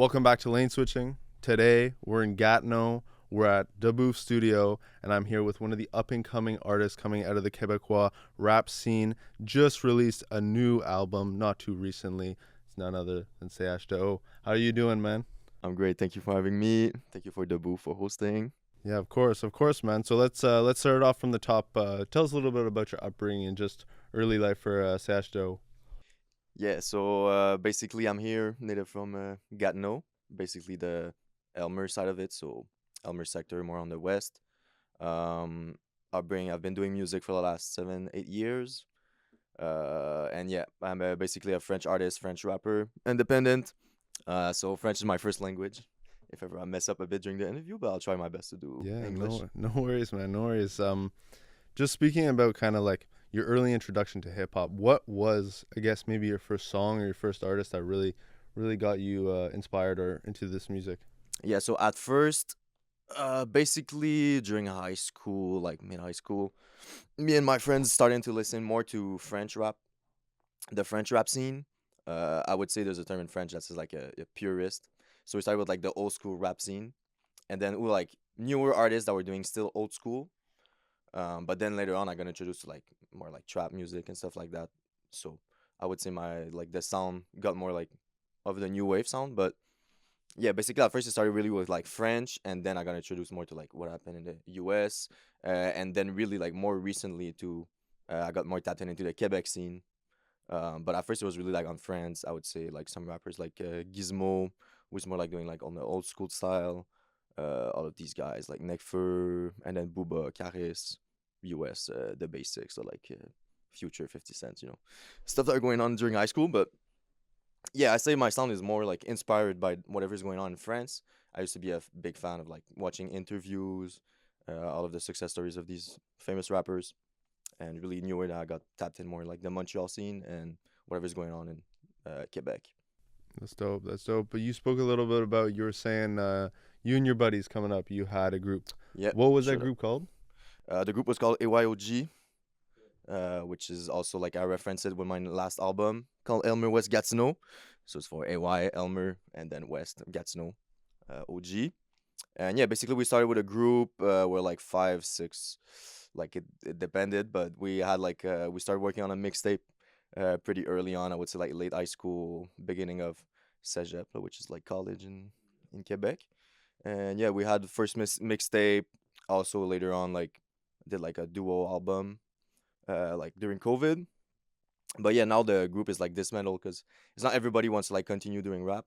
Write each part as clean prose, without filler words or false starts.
Welcome back to Lane Switching. Today, we're in Gatineau. We're at Debouf Studio, and I'm here with one of the up-and-coming artists coming out of the Quebecois rap scene. Just released a new album not too recently. It's none other than CH2O. How are you doing, man? I'm great. Thank you for having me. Thank you for Debout for hosting. Yeah, of course, man. So let's start it off from the top. Tell us a little bit about your upbringing and just early life for CH2O. Yeah, so basically I'm here, native from Gatineau, basically the Elmer side of it, so Elmer sector more on the west. Um, Upbringing, I've been doing music for the last 7, 8 years. And yeah, I'm basically a French artist, French rapper, independent. So French is my first language. If ever I mess up a bit during the interview, but I'll try my best to do Yeah, English. no worries, man. No worries. Just speaking about kind of like your early introduction to hip hop, what was, I guess, maybe your first song or your first artist that really got you inspired or into this music? Yeah, so at first, basically during high school, like mid high school, me and my friends starting to listen more to French rap, the French rap scene. I would say there's a term in French that's like a purist. So we started with like the old school rap scene, and then we were like newer artists that were doing still old school. But then later on, I got introduced to like more like trap music and stuff like that. So I would say my like the sound got more like of the new wave sound, but yeah, basically at first it started really with like French, and then I got introduced more to like what happened in the US, and then really like more recently to I got more tapped into the Quebec scene. But at first it was really like on France. I would say like some rappers like Gizmo, was more like doing like on the old school style. All of these guys like Nekfur, and then Booba, Karis, US, the basics, so like Future, 50 Cents, stuff that are going on during high school, but yeah, I say my sound is more like inspired by whatever's going on in France. I used to be a big fan of like watching interviews, all of the success stories of these famous rappers, and really knew that I got tapped in more like the Montreal scene and whatever's going on in Quebec. That's dope. That's dope. But you spoke a little bit about, you were saying you and your buddies coming up, you had a group. Yeah, What was that shut up. group called? The group was called AYOG, which is also like I referenced it with my last album called AYLMER OUEST GATINEAU. So it's for AY, Elmer, and then West, Gatineau, OG. And yeah, basically we started with a group. We're like 5, 6, like it depended, but we had like we started working on a mixtape pretty early on. I would say like late high school, beginning of Cégep, which is like college in Quebec. And yeah, we had the first mixtape. Also later on, like did like a duo album, like during COVID. But yeah, now the group is like dismantled because it's not everybody wants to like continue doing rap,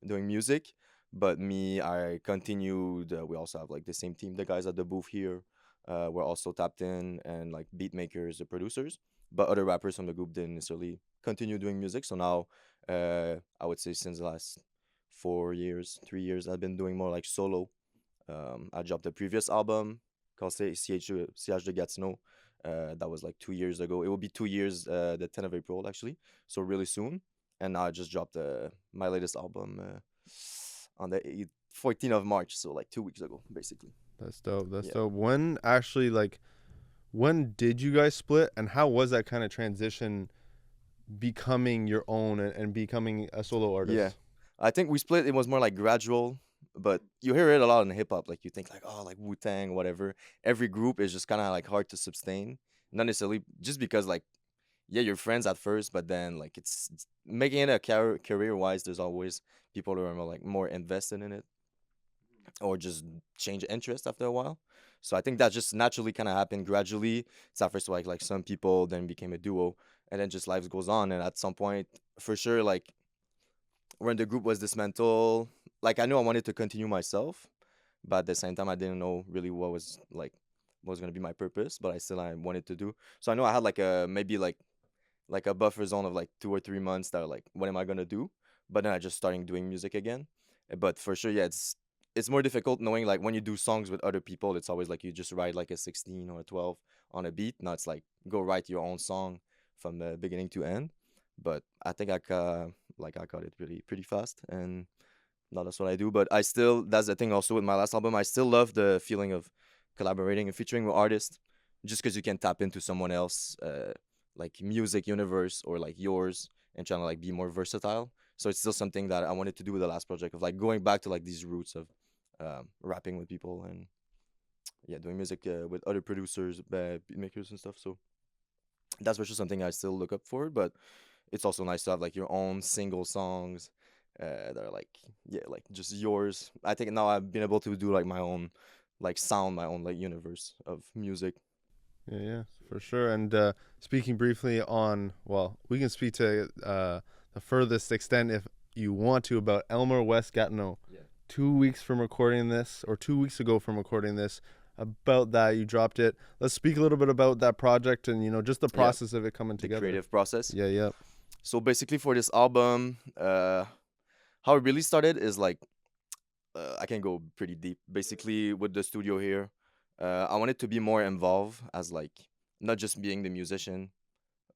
doing music. But me, I continued. We also have like the same team, the guys at the booth here. We're also tapped in and like beat makers, the producers. But other rappers from the group didn't necessarily continue doing music. So now, I would say since the last 4 years, 3 years, I've been doing more like solo. I dropped the previous album called CH de Gatineau. That was like 2 years ago. It will be 2 years, the 10th of April, actually. So really soon. And now I just dropped my latest album on the 14th of March. So like 2 weeks ago, basically. That's dope. That's Yeah. dope. When did you guys split, and how was that kind of transition becoming your own and becoming a solo Yeah. artist? I think we split. It was more like gradual, but you hear it a lot in hip hop. Like you think like, oh, like Wu Tang, whatever. Every group is just kind of like hard to sustain. Not necessarily just because like, yeah, you're friends at first, but then like it's making it a career wise. There's always people who are more, like more invested in it, or just change interest after a while. So I think that just naturally kind of happened gradually. It's at first like some people, then became a duo, and then just life goes on. And at some point, for sure, like when the group was dismantled, like I knew I wanted to continue myself, but at the same time I didn't know really what was gonna be my purpose, but I wanted to do. So I know I had like a maybe like a buffer zone of like 2 or 3 months that are like what am I gonna do? But then I just starting doing music again. But for sure, yeah, it's more difficult knowing like when you do songs with other people, it's always like you just write like a 16 or a 12 on a beat. Now it's like go write your own song from the beginning to end. But I think I got it really pretty fast, and now that's what I do. But I still, that's the thing also with my last album, I still love the feeling of collaborating and featuring with artists, just because you can tap into someone else like music universe or like yours, and trying to like be more versatile. So it's still something that I wanted to do with the last project of like going back to like these roots of rapping with people and yeah, doing music with other producers, beat makers and stuff. So that's for sure something I still look up for. But it's also nice to have like your own single songs that are like yeah, like just yours. I think now I've been able to do like my own like sound, my own like universe of music. Yeah, yeah, for sure. And speaking briefly on, well, we can speak to the furthest extent if you want to about Elmer West Gatineau. Yeah. 2 weeks from recording this, or 2 weeks ago from recording this, about that you dropped it. Let's speak a little bit about that project and just the Yeah, process of it coming the together. creative process. Yeah, yeah, So basically for this album, how it really started is like I can go pretty deep. Basically with the studio here, I wanted to be more involved as like not just being the musician,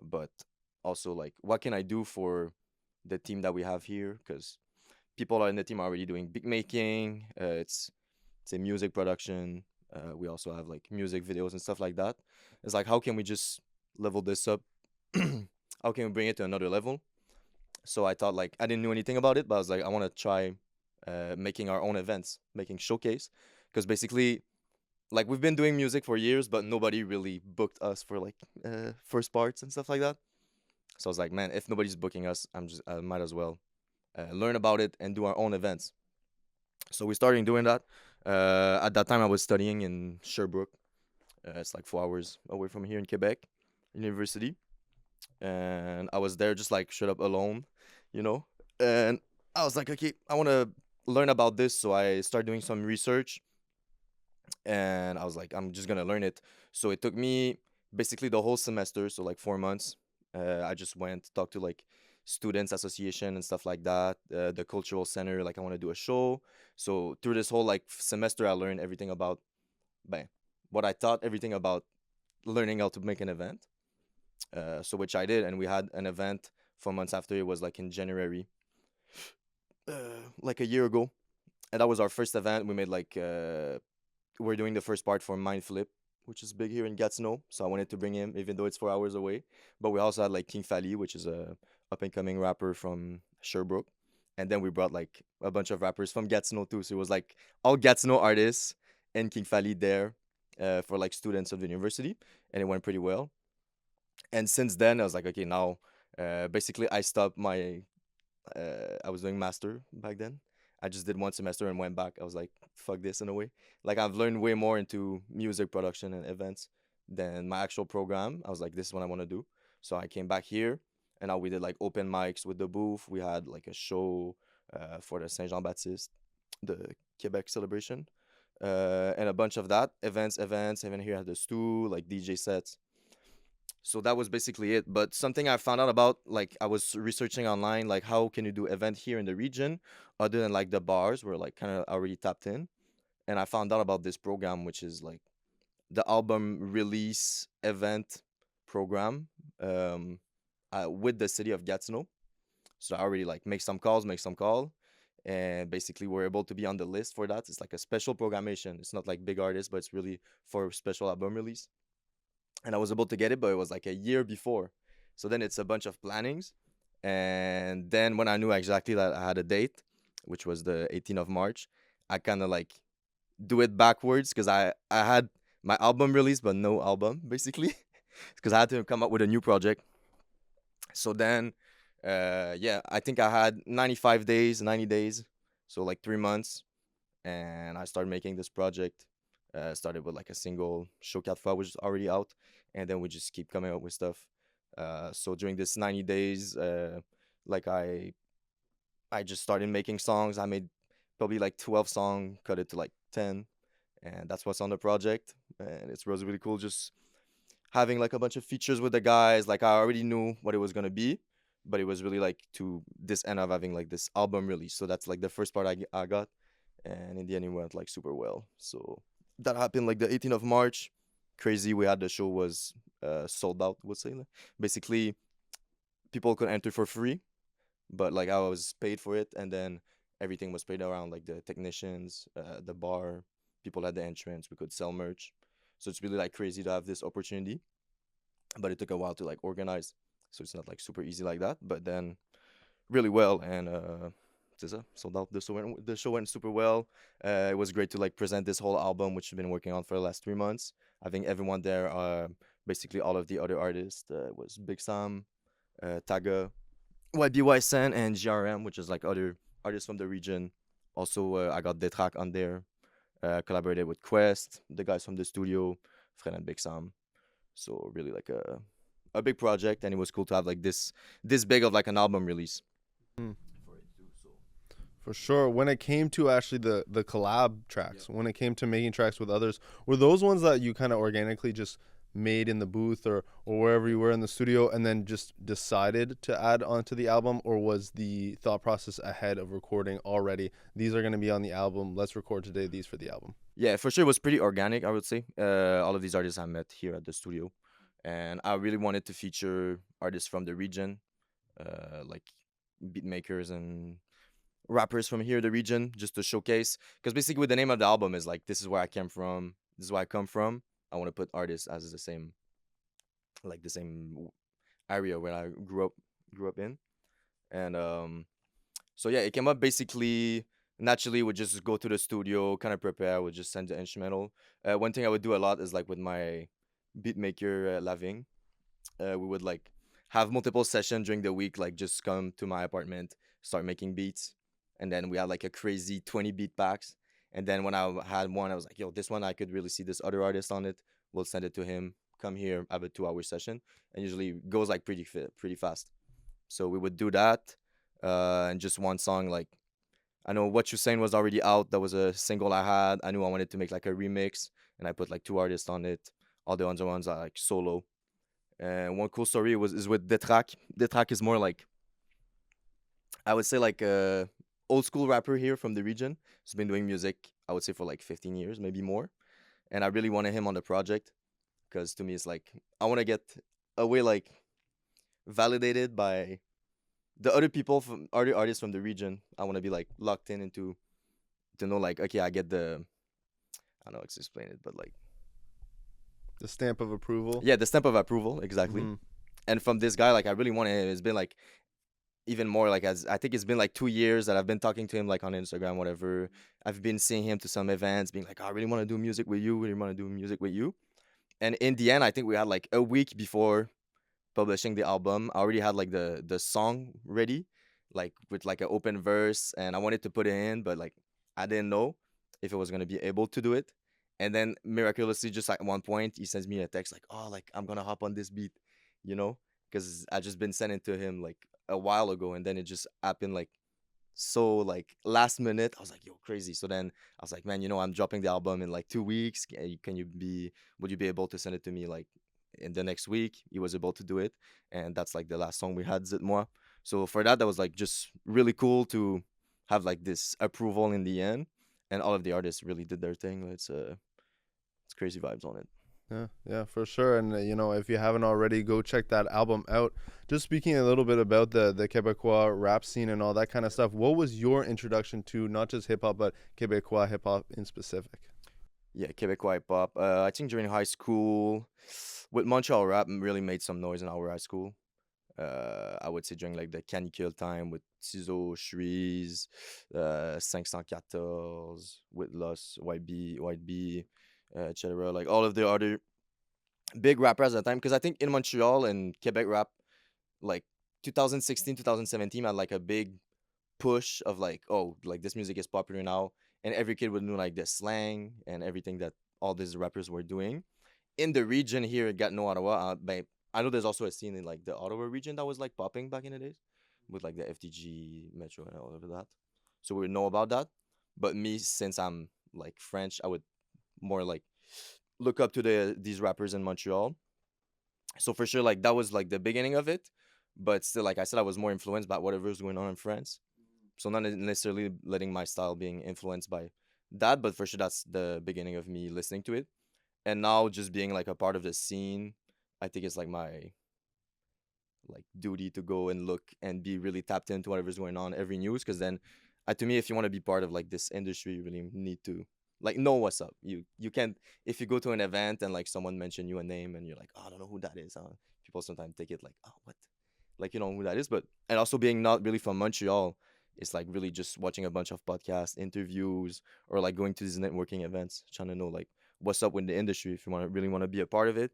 but also like what can I do for the team that we have here? Because people are in the team already doing beat making. It's a music production. We also have like music videos and stuff like that. It's like how can we just level this up? How can we bring it to another level? So I thought like I didn't know anything about it, but I was like I want to try making our own events, making showcase, because basically like we've been doing music for years, but nobody really booked us for like first parts and stuff like that. So I was like, man, if nobody's booking us, I might as well learn about it and do our own events. So we started doing that. At that time, I was studying in Sherbrooke. It's like 4 hours away from here in Quebec University, and I was there just like shut up alone, you know. And I was like, okay, I want to learn about this, so I started doing some research, and I was like, I'm just gonna learn it. So it took me basically the whole semester, so like 4 months. I just went talked to like students association and stuff like that, the cultural center. Like I want to do a show. So through this whole like semester, I learned everything about, bang, what I thought everything about learning how to make an event. So which I did, and we had an event 4 months after. It was like in January, like a year ago, and that was our first event. We made like we're doing the first part for Mind Flip, which is big here in Gatineau. So I wanted to bring him, even though it's 4 hours away. But we also had like King Fally, which is a up and coming rapper from Sherbrooke. And then we brought like a bunch of rappers from Gatineau too. So it was like all Gatineau artists and King Fally there for like students of the university. And it went pretty well. And since then, I was like, okay, now basically I stopped my I was doing master back then. I just did one semester and went back. I was like, fuck this in a way. Like I've learned way more into music production and events than my actual program. I was like, this is what I want to do. So I came back here and now we did like open mics with the booth. We had like a show for the Saint Jean Baptiste, the Quebec celebration, and a bunch of that events. Even here at the Stew, like DJ sets. So that was basically it. But something I found out about, like I was researching online, like how can you do event here in the region other than like the bars were like kind of already tapped in. And I found out about this program, which is like the album release event program with the city of Gatineau. So I already like make some call. And basically we're able to be on the list for that. It's like a special programmation. It's not like big artists, but it's really for special album release. And I was able to get it, but it was like a year before. So then it's a bunch of plannings. And then when I knew exactly that I had a date, which was the 18th of March, I kind of like do it backwards because I had my album released, but no album basically, because I had to come up with a new project. So then, yeah, I think I had 95 days, 90 days, so like 3 months, and I started making this project. Started with like a single Showcat file, which is already out, and then we just keep coming up with stuff. So during this 90 days, like I just started making songs. I made probably like 12 songs, cut it to like 10, and that's what's on the project. And it's really cool just having like a bunch of features with the guys. Like I already knew what it was gonna be, but it was really like to this end of having like this album release. So that's like the first part I got, and in the end it went like super well. So that happened like the 18th of March. Crazy. We had the show was sold out. Would say like. Basically people could enter for free, but like I was paid for it, and then everything was paid around like the technicians, the bar, people at the entrance. We could sell merch, so it's really like crazy to have this opportunity, but it took a while to like organize, so it's not like super easy like that. But then really well, and c'est ça, sold out. The show went super well. It was great to like present this whole album, which I've been working on for the last 3 months. I think everyone there, basically all of the other artists, was Big Sam, Taga, YBY Sen, and GRM, which is like other artists from the region. Also, I got Detrac on there. Collaborated with Quest, the guys from the studio, Fred and Big Sam. So really like a big project, and it was cool to have like this big of like an album release. Mm. For sure. When it came to actually the collab tracks, when it came to making tracks with others, were those ones that you kind of organically just made in the booth or wherever you were in the studio and then just decided to add onto the album, or was the thought process ahead of recording already? These are going to be on the album. Let's record today these for the album. Yeah, for sure, it was pretty organic, I would say. All of these artists I met here at the studio, and I really wanted to feature artists from the region, like beat makers and rappers from here, the region, just to showcase. Because basically, with the name of the album is like, this is where I came from, this is where I come from. I want to put artists as the same, like the same area where I grew up in, and so yeah, it came up basically naturally. Would just go to the studio, kind of prepare, would just send the instrumental. One thing I would do a lot is like with my beat maker, Laving, we would like have multiple sessions during the week, like just come to my apartment, start making beats, and then we had like a crazy 20 beat packs. And then when I had one, I was like, yo, this one I could really see this other artist on it. We'll send it to him. Come here, have a 2 hour session, and usually goes like pretty fast. So we would do that, and just one song like, I know What You Saying was already out. That was a single I had. I knew I wanted to make like a remix, and I put like two artists on it. All the other ones are like solo. And one cool story is with Detrac. Detrac is more like, I would say like a old school rapper here from the region. He's been doing music, I would say, for like 15 years, maybe more. And I really wanted him on the project because to me it's like I want to get away like validated by the other people from other artists from the region. I want to be like locked in into to know like, okay, I get the, I don't know how to explain it, but like, The stamp of approval. yeah, the stamp of approval, exactly. Mm-hmm. And from this guy, like I really wanted him. It's been like even more like, as I think it's been like 2 years that I've been talking to him like on Instagram, whatever. I've been seeing him to some events, being like, "Oh, I really want to do music with you. Really want to do music with you." And in the end, I think we had like a week before publishing the album. I already had like the song ready, like with like an open verse, and I wanted to put it in, but like I didn't know if it was gonna be able to do it. And then miraculously, just at one point, he sends me a text like, "Oh, like I'm gonna hop on this beat," you know, because I just been sending to him like a while ago, and then it just happened like so like last minute. I was like, yo, crazy. So then I was like, man, I'm dropping the album in like 2 weeks. Would you be able to send it to me like in the next week? He was able to do it. And that's like the last song we had, Zit Moi. So for that was like just really cool to have like this approval in the end. And all of the artists really did their thing. It's crazy vibes on it. Yeah, yeah, for sure. And if you haven't already, go check that album out. Just speaking a little bit about the Quebecois rap scene and all that kind of stuff. What was your introduction to not just hip hop but Quebecois hip hop in specific? Yeah, Quebecois hip hop. I think during high school, with Montreal rap, really made some noise in our high school. I would say during like the canicule time with Tizo, Shreeze, 514, with Los, YB, etc. Like all of the other big rappers at the time. Because I think in Montreal and Quebec rap, like 2016, 2017 had like a big push of like, oh, like this music is popular now. And every kid would know like the slang and everything that all these rappers were doing. In the region here at Gatineau, Ottawa, but I know there's also a scene in like the Ottawa region that was like popping back in the days with like the FTG, Metro, and all of that. So we would know about that. But me, since I'm like French, I would more like look up to these rappers in Montreal. So for sure, like that was like the beginning of it. But still, like I said, I was more influenced by whatever was going on in France. So not necessarily letting my style being influenced by that, but for sure that's the beginning of me listening to it. And now just being like a part of the scene, I think it's like my like duty to go and look and be really tapped into whatever's going on every news, because then to me, if you want to be part of like this industry, you really need to like know what's up. You can't, if you go to an event and like someone mention you a name and you're like, oh, I don't know who that is, people sometimes take it like, oh, what, like you know who that is. But and also being not really from Montreal, it's like really just watching a bunch of podcasts, interviews, or like going to these networking events, trying to know like what's up with the industry if you want to really want to be a part of it.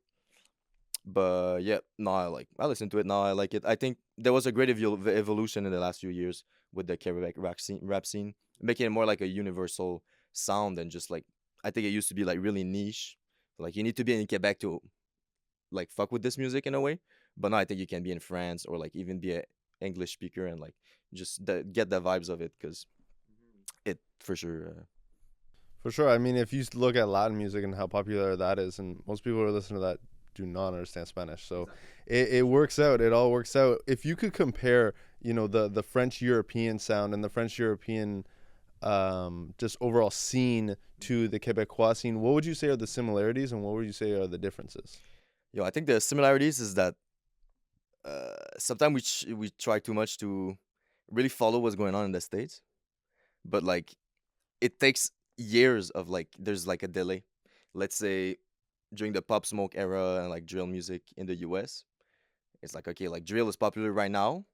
But yeah, no, I listen to it now. I like it. I think there was a great evolution in the last few years with the Quebec rap scene, making it more like a universal sound than just like I think it used to be like really niche. Like you need to be in Quebec to like fuck with this music in a way. But now I think you can be in France or like even be a English speaker and like just get the vibes of it because it for sure. For sure. I mean, if you look at Latin music and how popular that is, and most people who are listening to that do not understand Spanish, so it works out. It all works out. If you could compare, the French European sound and the French European just overall scene to the Quebecois scene, what would you say are the similarities and what would you say are the differences? Yo, I think the similarities is that sometimes we try too much to really follow what's going on in the states, but like it takes years of like there's like a delay. Let's say during the Pop Smoke era and like drill music in the US, it's like okay, like drill is popular right now.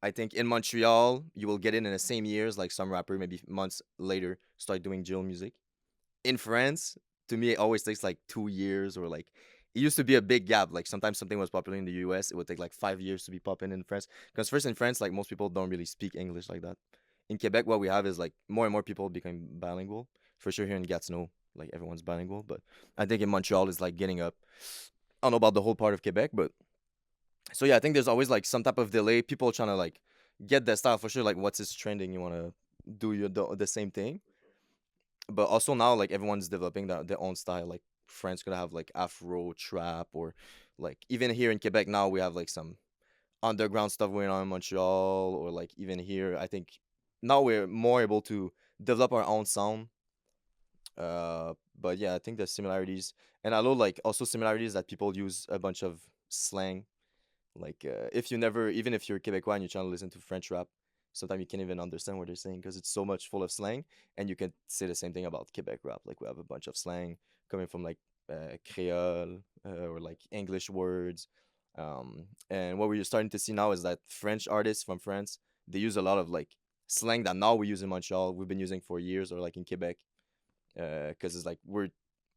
I think in Montreal you will get it in the same years like some rapper maybe months later start doing drill music. In France, to me, it always takes like 2 years or like it used to be a big gap. Like sometimes something was popular in the US, it would take like 5 years to be popping in France. Because first in France, like most people don't really speak English like that. In Quebec, what we have is like more and more people become bilingual. For sure, here in Gatineau, like everyone's bilingual. But I think in Montreal, it's like getting up. I don't know about the whole part of Quebec, but so yeah, I think there's always like some type of delay. People trying to like get that style for sure. Like what's is trending, you want to do the same thing, but also now like everyone's developing their own style. Like France could have like Afro trap or like even here in Quebec now we have like some underground stuff going on in Montreal or like even here. I think now we're more able to develop our own sound. But yeah, I think there's similarities, and I know like also similarities that people use a bunch of slang like, if you never, even if you're Quebecois and you're trying to listen to French rap, sometimes you can't even understand what they're saying because it's so much full of slang. And you can say the same thing about Quebec rap. Like, we have a bunch of slang coming from like Creole or like English words. And what we're starting to see now is that French artists from France, they use a lot of like slang that now we use in Montreal, we've been using for years, or like in Quebec, because it's like we're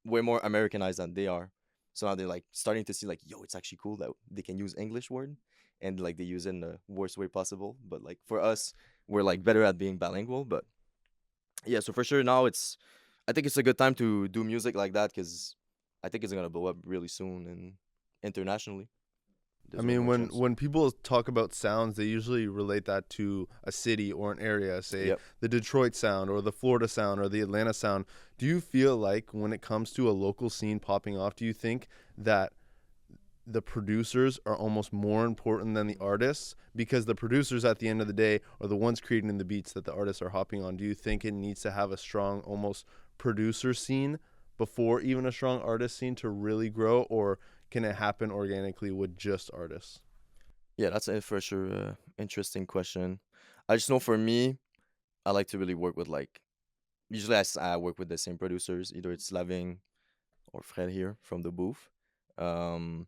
way more Americanized than they are. So now they're like starting to see like, yo, it's actually cool that they can use English word, and like they use it in the worst way possible. But like for us, we're like better at being bilingual. But yeah, so for sure now I think it's a good time to do music like that because I think it's gonna blow up really soon and internationally. I There's way mean, more when chance. when people talk about sounds, they usually relate that to a city or an area, say Yep. the Detroit sound or the Florida sound or the Atlanta sound. Do you feel like when it comes to a local scene popping off, do you think that the producers are almost more important than the artists? Because the producers at the end of the day are the ones creating the beats that the artists are hopping on. Do you think it needs to have a strong almost producer scene before even a strong artist scene to really grow, or can it happen organically with just artists? Yeah, that's a for sure interesting question. I just know for me, I like to really work with like usually I work with the same producers. Either it's Laving or Fred here from the booth. Um,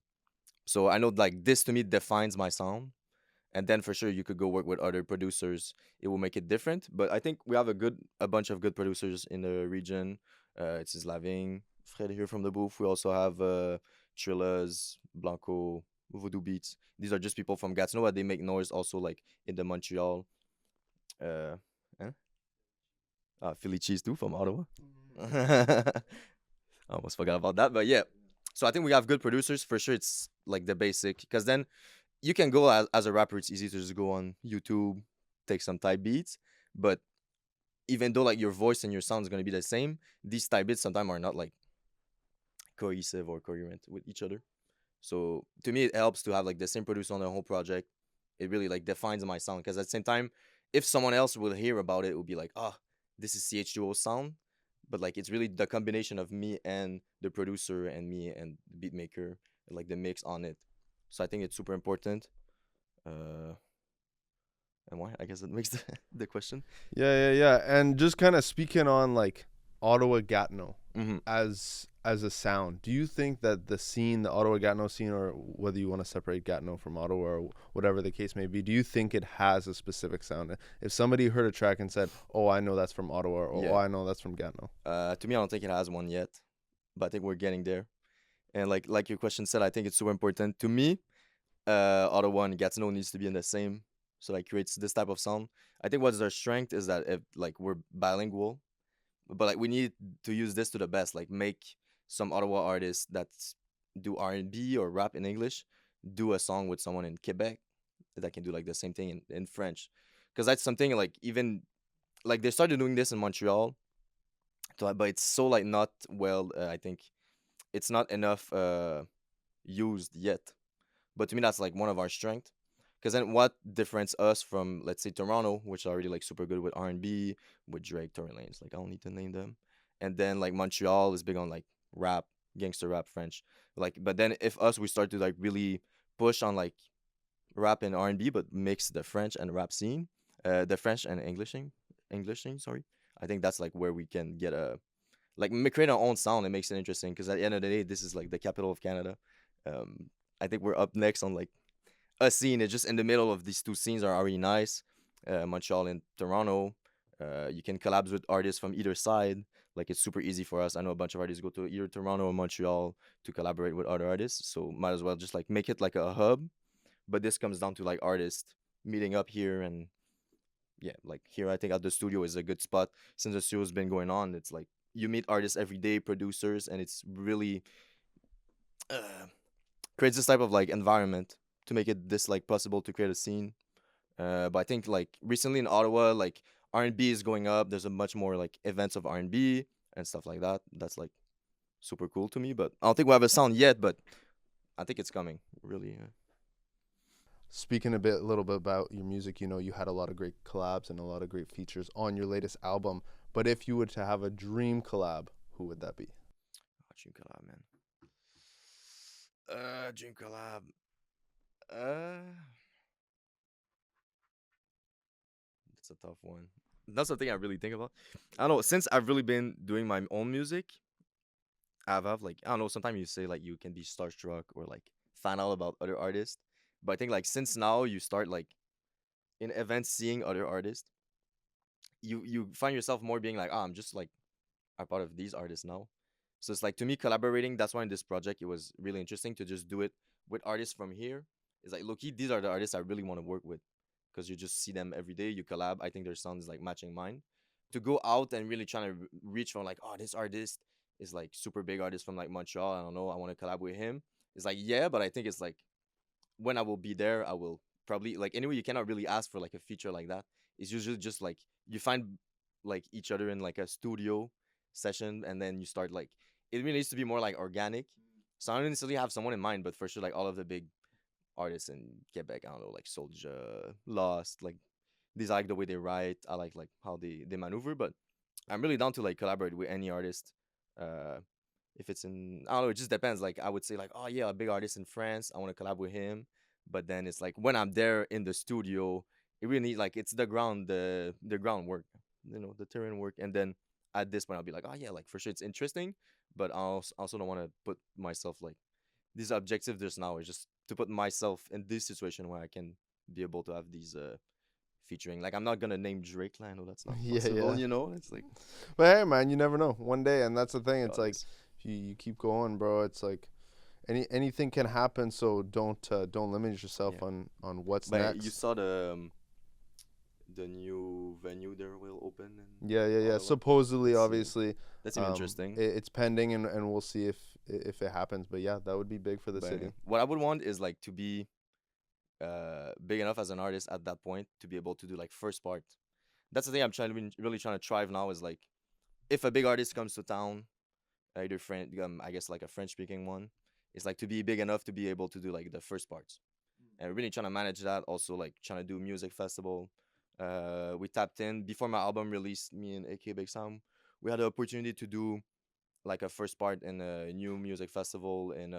so I know like this to me defines my sound. And then for sure you could go work with other producers. It will make it different. But I think we have a bunch of good producers in the region. It's Laving, Fred here from the booth. We also have Trillas, Blanco, Voodoo Beats. These are just people from Gatineau, but they make noise also like in the Montreal. Uh, eh? Philly Cheese too from Ottawa. I almost forgot about that, but yeah. So I think we have good producers for sure. It's like the basic because then you can go as a rapper. It's easy to just go on YouTube, take some type beats, but even though like your voice and your sound is gonna be the same, these type beats sometimes are not like cohesive or coherent with each other. So to me, it helps to have like the same producer on the whole project. It really like defines my sound because at the same time, if someone else will hear about it, it will be like, oh, this is CH2O sound. But like it's really the combination of me and the producer and me and the beat maker, like the mix on it. So I think it's super important. Uh, and why? I guess that makes the question. Yeah, yeah, yeah. And just kind of speaking on like Ottawa Gatineau Hmm. as as a sound, do you think that the scene, the Ottawa Gatineau scene, or whether you want to separate Gatineau from Ottawa or whatever the case may be, do you think it has a specific sound? If somebody heard a track and said, "Oh, I know that's from Ottawa," or "Oh, Yeah. I know that's from Gatineau," To me, I don't think it has one yet, but I think we're getting there. And like your question said, I think it's super important to me. Ottawa and Gatineau needs to be in the same, so like creates this type of sound. I think what's our strength is that if like we're bilingual, but like we need to use this to the best. Like make some Ottawa artists that do R&B or rap in English do a song with someone in Quebec that can do like the same thing in French, because that's something like even like they started doing this in Montreal, but it's so like not well. I think it's not enough used yet. But to me, that's like one of our strengths. Because then, what differentiates us from, let's say, Toronto, which are already like super good with R&B, with Drake, Tory Lanez, like I don't need to name them, and then like Montreal is big on like rap, gangster rap, French. Like, but then if us we start to like really push on like rap and R&B, but mix the French and rap scene, the French and Englishing, sorry. I think that's like where we can get a like create our own sound. It makes it interesting because at the end of the day, this is like the capital of Canada. Um, I think we're up next on like a scene. It's just in the middle of these two scenes are already nice. Montreal and Toronto. You can collab with artists from either side. Like it's super easy for us. I know a bunch of artists go to either Toronto or Montreal to collaborate with other artists. So might as well just like make it like a hub. But this comes down to like artists meeting up here and yeah, like here I think at the studio is a good spot since the studio's been going on. It's like you meet artists every day, producers, and it's really uh, creates this type of like environment to make it this like possible to create a scene. But I think like recently in Ottawa, like R&B is going up. There's a much more like events of R&B and stuff like that. That's like super cool to me. But I don't think we have a sound yet. But I think it's coming. Really. speaking a little bit about your music, you know, you had a lot of great collabs and a lot of great features on your latest album. But if you were to have a dream collab, who would that be? Dream collab, man. Dream collab. Uh, that's a tough one. That's the thing I really think about. I don't know. Since I've really been doing my own music, I've like I don't know. Sometimes you say like you can be starstruck or like fan out about other artists, but I think like since now you start like in events seeing other artists, you find yourself more being like, I'm just like a part of these artists now. So it's like to me collaborating. That's why in this project it was really interesting to just do it with artists from here. It's like look, these are the artists I really want to work with because you just see them every day. You collab. I think their sound is like matching mine. To go out and really trying to reach from like, oh, this artist is like super big artist from like Montreal. I don't know. I want to collab with him. It's like yeah, but I think it's like when I will be there, I will probably like anyway. You cannot really ask for like a feature like that. It's usually just like you find like each other in like a studio session, and then you start like it really needs to be more like organic. So I don't necessarily have someone in mind, but for sure, like all of the big artists in Quebec, I don't know, like Soulja, Lost, like these I like the way they write. I like how they maneuver, but I'm really down to like collaborate with any artist. Uh, if it's in, I don't know, it just depends. Like I would say like, oh yeah, a big artist in France, I want to collab with him. But then it's like when I'm there in the studio, it really need like it's the groundwork, you know, the terrain work. And then at this point, I'll be like, oh yeah, like for sure it's interesting, but I also don't want to put myself like this objective just now is just to put myself in this situation where I can be able to have these featuring. Like I'm not gonna name Drake. I know that's not Yeah, possible. yeah. You know, it's like But hey, man, you never know. One day, and that's the thing. It's like gods. if you keep going, bro. It's like anything can happen. So don't limit yourself Yeah. on what's But you next. saw the new venue there will open Yeah, yeah, in yeah. Ottawa. Supposedly, That's even obviously, that's even interesting. it's pending, and we'll see if it happens. But yeah, that would be big for the But city. what I would want is like to be big enough as an artist at that point to be able to do like first part. That's the thing I'm trying to really trying to thrive now is like if a big artist comes to town, either French, I guess like a French speaking one, it's like to be big enough to be able to do like the first parts. And really trying to manage that. Also like trying to do music festival. We tapped in before my album released. Me and AK Big Sam, we had the opportunity to do like a first part in a new music festival in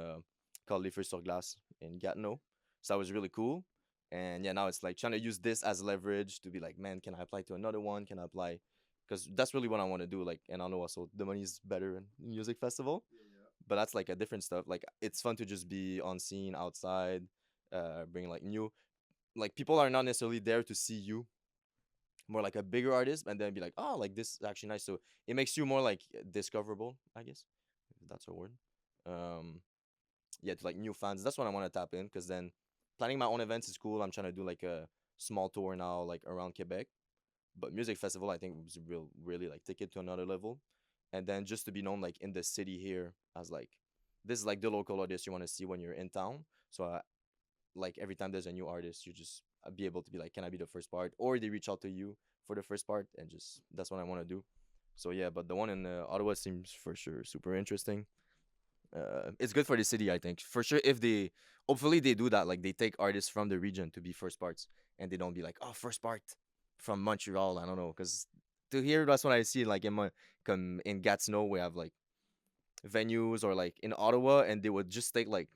called Les Feux sur Glace in Gatineau. So that was really cool. And yeah, now it's like trying to use this as leverage to be like, man, can I apply to another one? Can I apply? Because that's really what I want to do. Like, and I know also the money is better in music festival. but that's like a different stuff. Like it's fun to just be on scene outside, bring like new, like people are not necessarily there to see you, more like a bigger artist, and then be like, oh, like this is actually nice. So it makes you more like discoverable, I guess, if that's a word. Um, yeah, to like new fans. That's what I want to tap in, because then planning my own events is cool. I'm trying to do like a small tour now, like around Quebec. But music festival, I think, was really like take it to another level, and then just to be known like in the city here as like this is like the local artist you want to see when you're in town. So like every time there's a new artist, you just be able to be like, can I be the first part? Or they reach out to you for the first part, and just that's what I want to do. So yeah, but the one in Ottawa seems for sure super interesting. It's good for the city, I think, for sure. If they, hopefully they do that, like they take artists from the region to be first parts, and they don't be like, oh, first part from Montreal. I don't know, because to hear that's what I see like in my come in Gatineau, we have like venues, or like in Ottawa, and they would just take like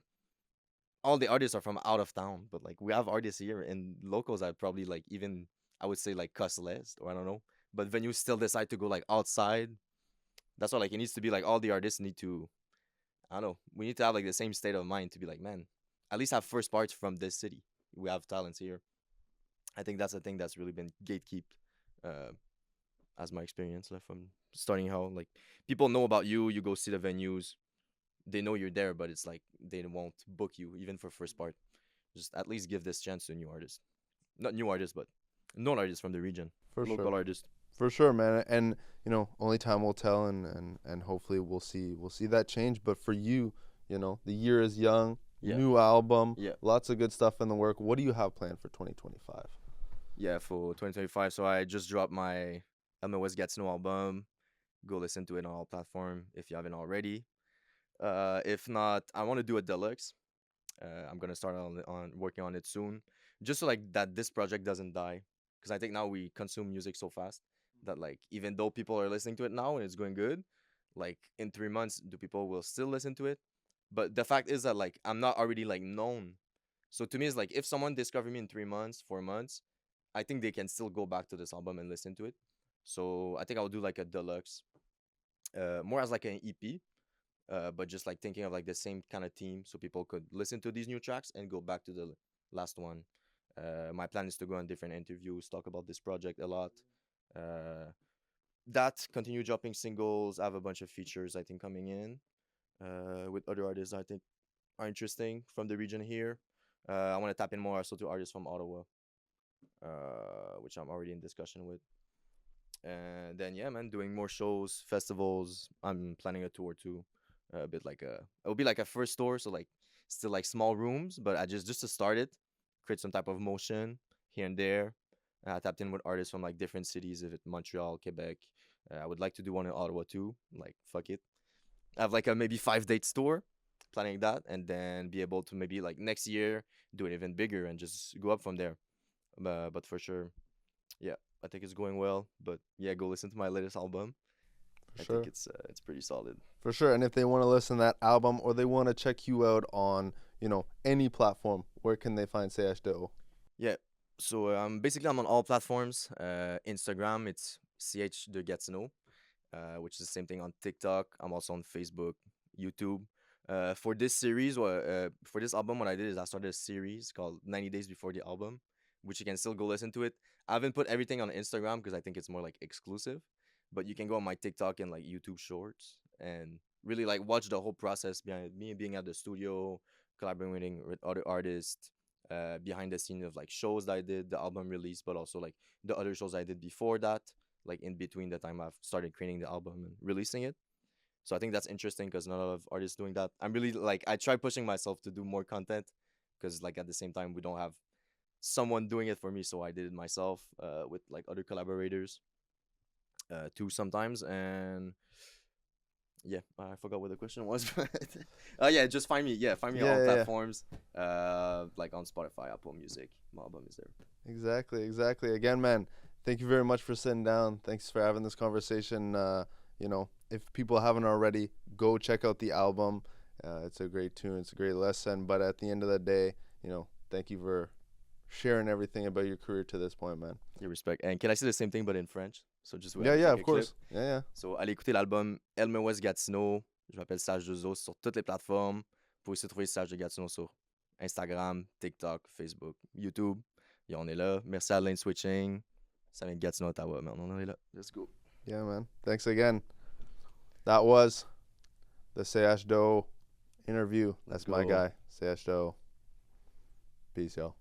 all the artists are from out of town, but like we have artists here and locals that probably like even I would say like cuss less, or I don't know, but venues still decide to go like outside. That's why like it needs to be like all the artists need to, I don't know. We need to have like the same state of mind to be like, man, at least have first parts from this city. We have talents here. I think that's a thing that's really been gatekept, uh, as my experience left from starting how like people know about you. You go see the venues, they know you're there, but it's like they won't book you even for first part. Just at least give this chance to a new artist, not new artists, but known artists from the region, For local sure. artists. For sure, man. And only time will tell, and hopefully we'll see that change. But for you, the year is young, Yeah, new album, yeah, lots of good stuff in the work. What do you have planned for 2025? yeah. For 2025, so I just dropped my AYLMER OUEST GATINEAU album. Go listen to it on all platform if you haven't already. If not, I want to do a deluxe. I'm gonna start on working on it soon, just so like that this project doesn't die. Because I think now we consume music so fast that like even though people are listening to it now and it's going good, like in 3 months, do people will still listen to it? But the fact is that like I'm not already like known. So to me, it's like if someone discover me in 3 months, 4 months, I think they can still go back to this album and listen to it. So I think I'll do like a deluxe, more as like an EP, but just like thinking of like the same kind of theme, so people could listen to these new tracks and go back to the last one. My plan is to go on different interviews, talk about this project a lot. Uh, that continue dropping singles. I have a bunch of features I think coming in, with other artists I think are interesting from the region here. I want to tap in more also to artists from Ottawa, which I'm already in discussion with. And then yeah, man, doing more shows, festivals. I'm planning a tour too, a bit like a it will be like a first tour, so like still like small rooms, but I just to start it, create some type of motion here and there. I tapped in with artists from like different cities, if it's Montreal, Quebec. I would like to do one in Ottawa too. Like fuck it, I have like a maybe 5 dates tour, planning that, and then be able to maybe like next year do it even bigger and just go up from there. But for sure, yeah, I think it's going well. But yeah, go listen to my latest album. For I think sure. it's pretty solid. For sure. And if they want to listen to that album, or they want to check you out on, any platform, where can they find CH2O? Yeah. So basically I'm on all platforms. Instagram, it's CH2 Gatineau, which is the same thing on TikTok. I'm also on Facebook, YouTube. For this series, for this album, what I did is I started a series called 90 Days Before the Album, which you can still go listen to it. I haven't put everything on Instagram because I think it's more like exclusive, but you can go on my TikTok and like YouTube Shorts and really like watch the whole process behind me being at the studio, collaborating with other artists, behind the scene of like shows that I did, the album release, but also like the other shows I did before that, like in between the time I've started creating the album and releasing it. So I think that's interesting because not a lot of artists doing that. I'm really like I try pushing myself to do more content because like at the same time we don't have someone doing it for me, so I did it myself, with like other collaborators, too sometimes. And yeah, I forgot what the question was, but yeah, just find me. Yeah, find me on Yeah, all yeah, yeah. platforms, like on Spotify, Apple Music. My album is there. Exactly, exactly. Again, man, thank you very much for sitting down. Thanks for having this conversation. If people haven't already, go check out the album. It's a great tune. It's a great lesson. But at the end of the day, thank you for sharing everything about your career to this point, man. Your respect. And can I say the same thing but in French? So just we Yeah, have yeah, like of a clip. course. Yeah, yeah. So allez écouter l'album AYLMER OUEST GATINEAU. Je m'appelle CH2O sur toutes les plateformes. Vous pouvez aussi trouver CH de Gatineau sur Instagram, TikTok, Facebook, YouTube. Et on est là. Merci à Lane Switching. Ça vient de Gatineau, Ottawa, man. On est là. Let's go. Yeah, man. Thanks again. That was the CH2O interview. Let's That's my go. guy, CH2O. Peace, y'all.